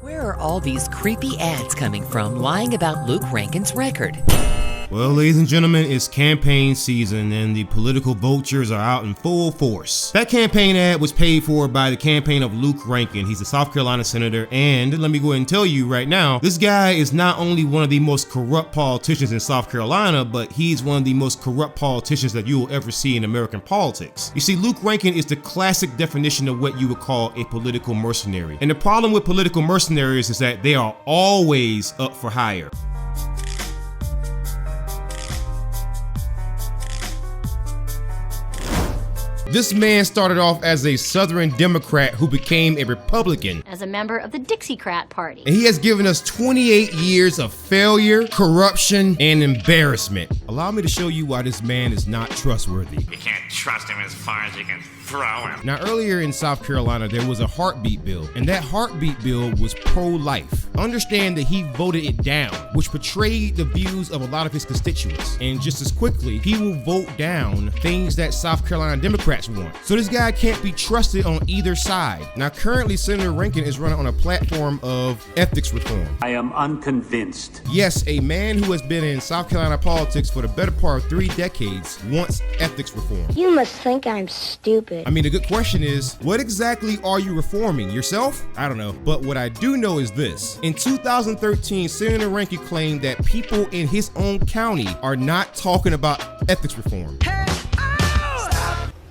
Where are all these creepy ads coming from lying about Luke Rankin's record? Well, ladies and gentlemen, it's campaign season and the political vultures are out in full force. That campaign ad was paid for by the campaign of Luke Rankin. He's a South Carolina senator, and let me go ahead and tell you right now, this guy is not only one of the most corrupt politicians in South Carolina, but he's one of the most corrupt politicians that you will ever see in American politics. You see, Luke Rankin is the classic definition of what you would call a political mercenary. And the problem with political mercenaries is that they are always up for hire. This man started off as a Southern Democrat who became a Republican. As a member of the Dixiecrat Party. And he has given us 28 years of failure, corruption, and embarrassment. Allow me to show you why this man is not trustworthy. You can't trust him as far as you can throw him. Now, earlier in South Carolina, there was a heartbeat bill, and that heartbeat bill was pro-life. Understand that he voted it down, which betrayed the views of a lot of his constituents. And just as quickly, he will vote down things that South Carolina Democrats want. So this guy can't be trusted on either side. Now, currently, Senator Rankin is running on a platform of ethics reform. I am unconvinced. Yes, a man who has been in South Carolina politics for the better part of 3 decades wants ethics reform. You must think I'm stupid. I mean, the good question is, what exactly are you reforming? Yourself? I don't know. But what I do know is this. In 2013, Senator Rankin claimed that people in his own county are not talking about ethics reform.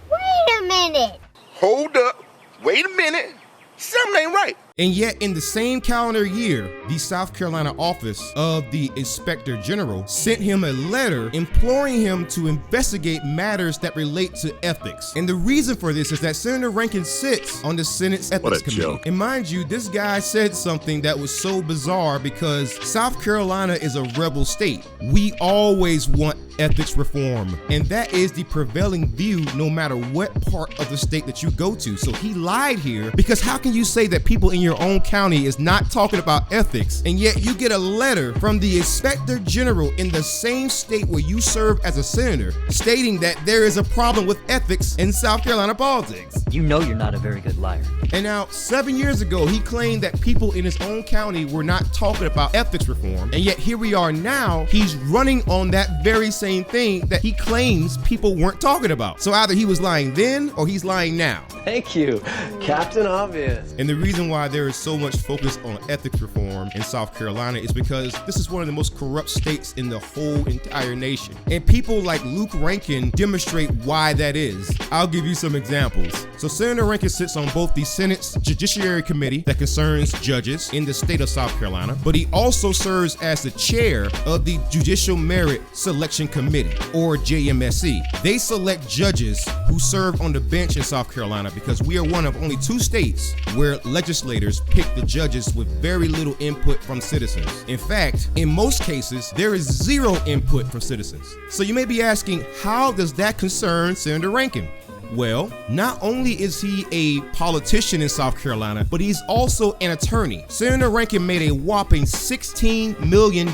Wait a minute. Hold up. Wait a minute. Something ain't right. And yet, in the same calendar year, the South Carolina office of the Inspector General sent him a letter imploring him to investigate matters that relate to ethics. And the reason for this is that Senator Rankin sits on the Senate's Ethics Committee. Joke. And mind you, this guy said something that was so bizarre because South Carolina is a rebel state. We always want ethics reform. And that is the prevailing view no matter what part of the state that you go to. So he lied here because how can you say that people in your own county is not talking about ethics, and yet you get a letter from the Inspector General in the same state where you serve as a senator stating that there is a problem with ethics in South Carolina politics? You know you're not a very good liar. And now, 7 years ago, he claimed that people in his own county were not talking about ethics reform, and yet here we are now, he's running on that very same thing that he claims people weren't talking about. So either he was lying then, or he's lying now. Thank you, Captain Obvious. And the reason why there is so much focus on ethics reform in South Carolina is because this is one of the most corrupt states in the whole entire nation. And people like Luke Rankin demonstrate why that is. I'll give you some examples. So Senator Rankin sits on both the Senate's Judiciary Committee that concerns judges in the state of South Carolina, but he also serves as the chair of the Judicial Merit Selection Committee, or JMSC. They select judges who serve on the bench in South Carolina because we are one of only 2 states where legislators pick the judges with very little input from citizens. In fact, in most cases, there is 0 input from citizens. So you may be asking, how does that concern Senator Rankin? Well, not only is he a politician in South Carolina, but he's also an attorney. Senator Rankin made a whopping $16 million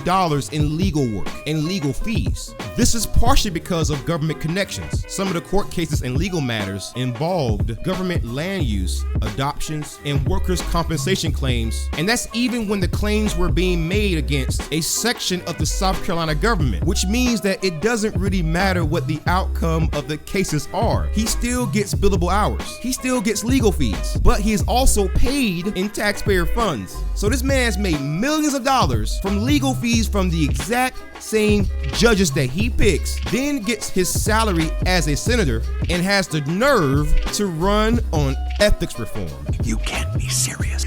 in legal work and legal fees. This is partially because of government connections. Some of the court cases and legal matters involved government land use, adoptions, and workers' compensation claims. And that's even when the claims were being made against a section of the South Carolina government, which means that it doesn't really matter what the outcome of the cases are. He still gets billable hours. He still gets legal fees, but he is also paid in taxpayer funds. So this man's made millions of dollars from legal fees from the exact same judges that he picks, then gets his salary as a senator and has the nerve to run on ethics reform. You can't be serious.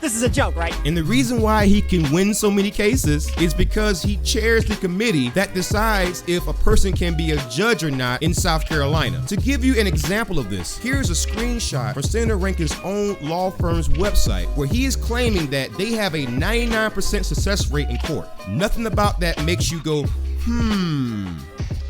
This is a joke, right? And the reason why he can win so many cases is because he chairs the committee that decides if a person can be a judge or not in South Carolina. To give you an example of this, here's a screenshot from Senator Rankin's own law firm's website where he is claiming that they have a 99% success rate in court. Nothing about that makes you go,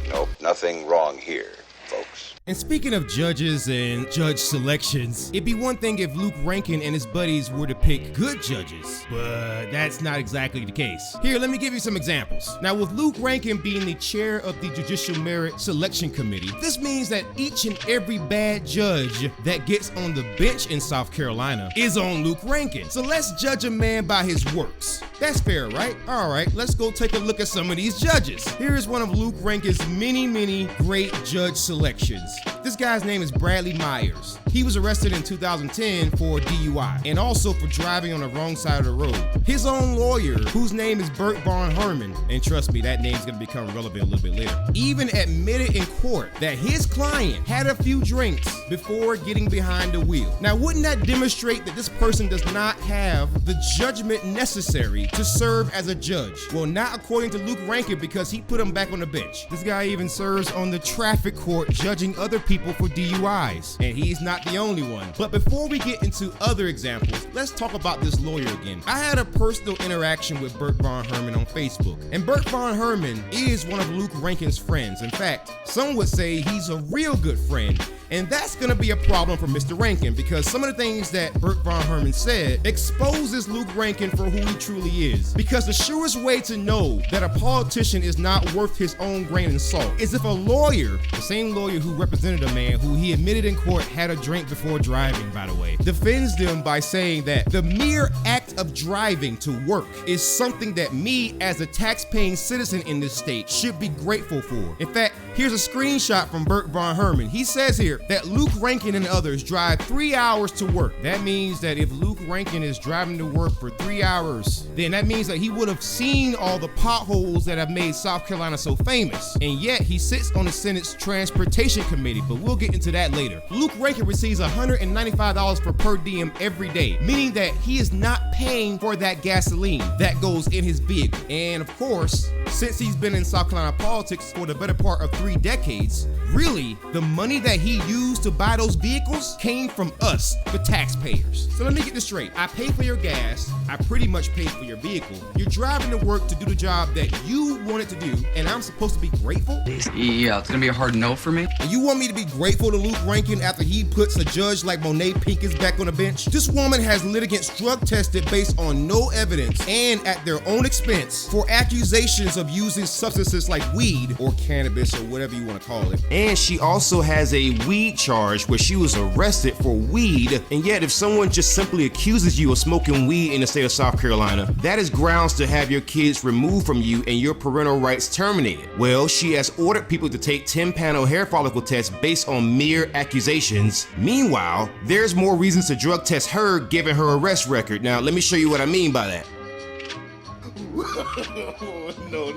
Nope, nothing wrong here, folks. And speaking of judges and judge selections, it'd be one thing if Luke Rankin and his buddies were to pick good judges, but that's not exactly the case. Here, let me give you some examples. Now, with Luke Rankin being the chair of the Judicial Merit Selection Committee, this means that each and every bad judge that gets on the bench in South Carolina is on Luke Rankin. So let's judge a man by his works. That's fair, right? All right, let's go take a look at some of these judges. Here is one of Luke Rankin's many great judge selections. This guy's name is Bradley Myers. He was arrested in 2010 for DUI and also for driving on the wrong side of the road. His own lawyer, whose name is Bert Von Herman, and trust me, that name's gonna become relevant a little bit later, even admitted in court that his client had a few drinks before getting behind the wheel. Now, wouldn't that demonstrate that this person does not have the judgment necessary to serve as a judge? Well, not according to Luke Rankin, because he put him back on the bench. This guy even serves on the traffic court judging other people for DUIs, and he's not the only one. But before we get into other examples, let's talk about this lawyer again. I had a personal interaction with Bert Von Herman on Facebook, and Bert Von Herman is one of Luke Rankin's friends. In fact, some would say he's a real good friend. And that's gonna be a problem for Mr. Rankin, because some of the things that Bert Von Herman said exposes Luke Rankin for who he truly is. Because the surest way to know that a politician is not worth his own grain of salt is if a lawyer, the same lawyer who represented a man who he admitted in court had a drink before driving, by the way, defends them by saying that the mere act of driving to work is something that me as a tax-paying citizen in this state should be grateful for. In fact, here's a screenshot from Bert Von Herman. He says here that Luke Rankin and others drive 3 hours to work. That means that if Luke Rankin is driving to work for 3 hours, then that means that he would have seen all the potholes that have made South Carolina so famous. And yet he sits on the Senate's Transportation Committee, but we'll get into that later. Luke Rankin receives $195 for per diem every day, meaning that he is not paying for that gasoline that goes in his vehicle. And of course, since he's been in South Carolina politics for the better part of 3 decades, really, the money that he used to buy those vehicles came from us, the taxpayers. So let me get this straight. I pay for your gas, I pretty much pay for your vehicle. You're driving to work to do the job that you wanted to do, and I'm supposed to be grateful? Yeah, it's gonna be a hard no for me. And you want me to be grateful to Luke Rankin after he puts a judge like Monet Pinkins back on the bench? This woman has litigants drug tested based on no evidence and at their own expense for accusations of using substances like weed or cannabis or whatever you want to call it. And she also has a weed charge where she was arrested for weed. And yet, if someone just simply accuses you of smoking weed in the state of South Carolina, that is grounds to have your kids removed from you and your parental rights terminated. Well, she has ordered people to take 10-panel hair follicle tests based on mere accusations. Meanwhile, there's more reasons to drug test her given her arrest record. Now, let me show you what I mean by that. No.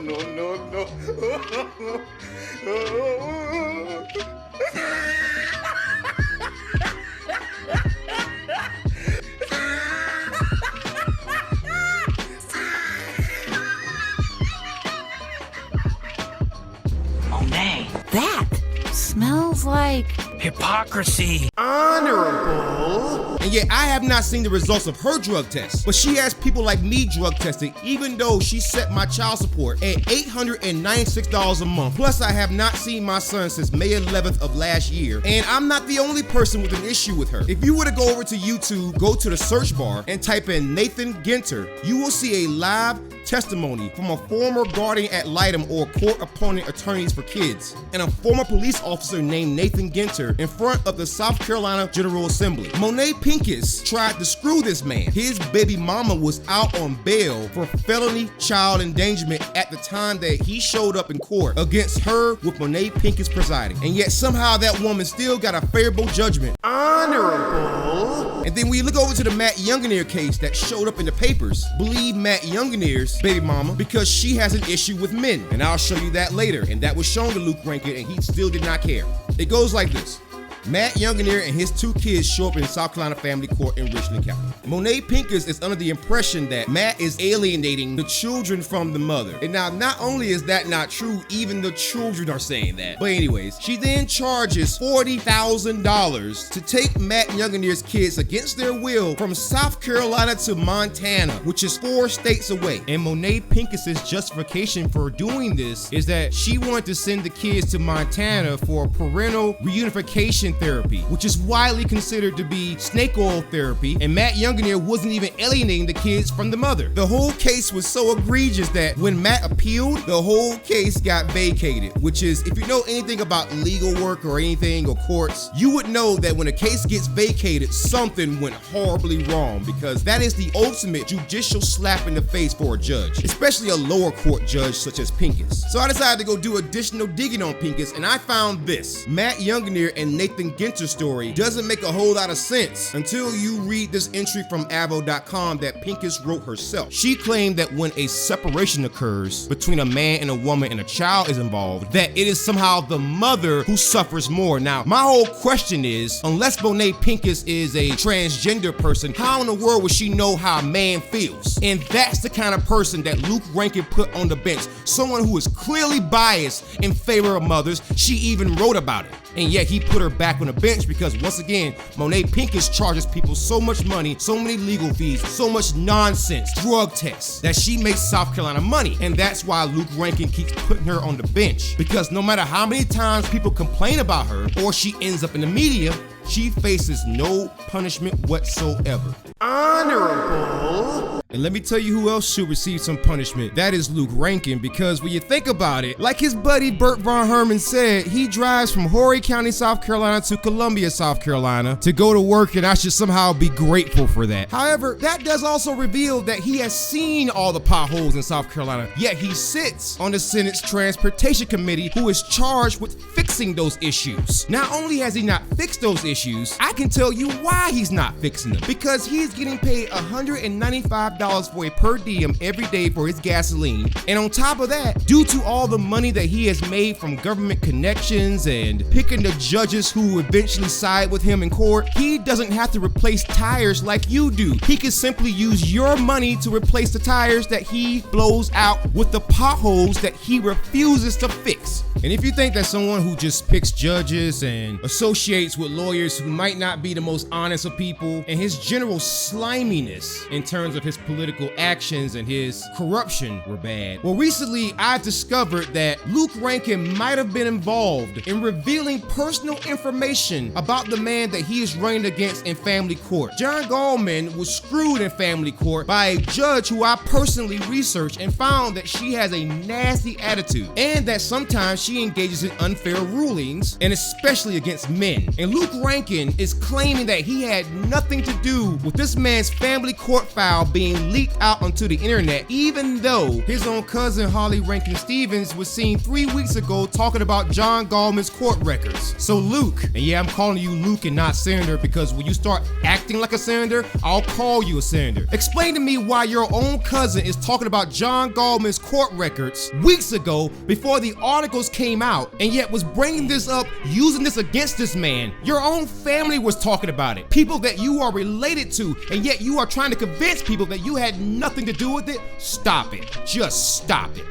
Monet. That smells like Hypocrisy. Honorable. And yet I have not seen the results of her drug test, but she has people like me drug tested, even though she set my child support at $896 a month. Plus, I have not seen my son since May 11th of last year, and I'm not the only person with an issue with her. If you were to go over to YouTube, go to the search bar and type in Nathan Ginter, you will see a live testimony from a former guardian ad litem or court-appointed attorneys for kids and a former police officer named Nathan Ginter in front of the South Carolina General Assembly. Monet Pinkins tried to screw this man. His baby mama was out on bail for felony child endangerment at the time that he showed up in court against her with Monet Pinkins presiding. And yet somehow that woman still got a favorable judgment. Honorable. And then when you look over to the Matt Youngeneer case that showed up in the papers, believe Matt Youngeneer's baby mama because she has an issue with men. And I'll show you that later. And that was shown to Luke Rankin and he still did not care. It goes like this. Matt Younginier and his 2 kids show up in South Carolina family court in Richland County. Monet Pincus is under the impression that Matt is alienating the children from the mother. And now, not only is that not true, even the children are saying that. But anyways, she then charges $40,000 to take Matt Younginier's kids against their will from South Carolina to Montana, which is 4 states away. And Monet Pincus's justification for doing this is that she wanted to send the kids to Montana for parental reunification therapy, which is widely considered to be snake oil therapy, and Matt Younginier wasn't even alienating the kids from the mother. The whole case was so egregious that when Matt appealed, the whole case got vacated, which is, if you know anything about legal work or anything or courts, you would know that when a case gets vacated, something went horribly wrong, because that is the ultimate judicial slap in the face for a judge, especially a lower court judge such as Pincus. So I decided to go do additional digging on Pincus, and I found this. Matt Younginier and Nathan Ginter's story doesn't make a whole lot of sense until you read this entry from Avo.com that Pincus wrote herself. She claimed that when a separation occurs between a man and a woman and a child is involved, that it is somehow the mother who suffers more. Now, my whole question is, unless Monet Pincus is a transgender person, how in the world would she know how a man feels? And that's the kind of person that Luke Rankin put on the bench. Someone who is clearly biased in favor of mothers. She even wrote about it. And yet he put her back on the bench because, once again, Monet Pincus charges people so much money, so many legal fees, so much nonsense, drug tests, that she makes South Carolina money. And that's why Luke Rankin keeps putting her on the bench, because no matter how many times people complain about her or she ends up in the media, she faces no punishment whatsoever. Honorable. And let me tell you who else should receive some punishment. That is Luke Rankin, because when you think about it, like his buddy Bert Von Herman said, he drives from Horry County, South Carolina to Columbia, South Carolina to go to work, and I should somehow be grateful for that. However, that does also reveal that he has seen all the potholes in South Carolina, yet he sits on the Senate's Transportation Committee, who is charged with fixing those issues. Not only has he not fixed those issues, I can tell you why he's not fixing them. Because he's getting paid $195 for a per diem every day for his gasoline. And on top of that, due to all the money that he has made from government connections and picking the judges who eventually side with him in court, he doesn't have to replace tires like you do. He can simply use your money to replace the tires that he blows out with the potholes that he refuses to fix. And if you think that someone who just picks judges and associates with lawyers who might not be the most honest of people, and his general sliminess in terms of his political actions and his corruption were bad, well, recently I've discovered that Luke Rankin might have been involved in revealing personal information about the man that he is running against in family court. John Gallman was screwed in family court by a judge who I personally researched and found that she has a nasty attitude, and that sometimes she engages in unfair rulings, and especially against men. And Luke Rankin is claiming that he had nothing to do with this man's family court file being leaked out onto the internet, even though his own cousin Holly Rankin Stevens was seen 3 weeks ago talking about John Gallman's court records. So Luke, and yeah, I'm calling you Luke and not Senator, because when you start acting like a senator, I'll call you a senator. Explain to me why your own cousin is talking about John Gallman's court records weeks ago before the articles came out, and yet was bringing this up, using this against this man. Your own family was talking about it. People that you are related to, and yet you are trying to convince people that you had nothing to do with it. Stop it. Just stop it.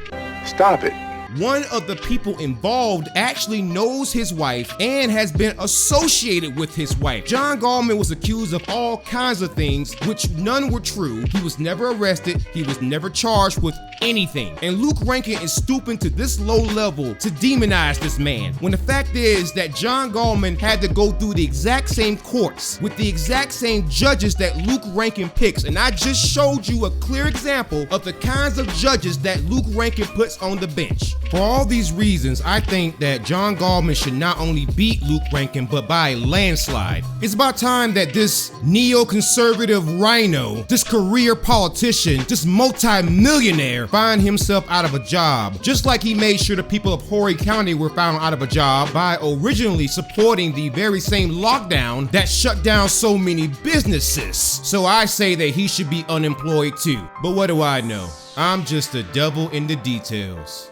Stop it. One of the people involved actually knows his wife and has been associated with his wife. John Gallman was accused of all kinds of things, which none were true. He was never arrested. He was never charged with anything. And Luke Rankin is stooping to this low level to demonize this man, when the fact is that John Gallman had to go through the exact same courts with the exact same judges that Luke Rankin picks. And I just showed you a clear example of the kinds of judges that Luke Rankin puts on the bench. For all these reasons, I think that John Gallman should not only beat Luke Rankin, but by a landslide. It's about time that this neoconservative rhino, this career politician, this multi-millionaire find himself out of a job, just like he made sure the people of Horry County were found out of a job by originally supporting the very same lockdown that shut down so many businesses. So I say that he should be unemployed too. But what do I know? I'm just a devil in the details.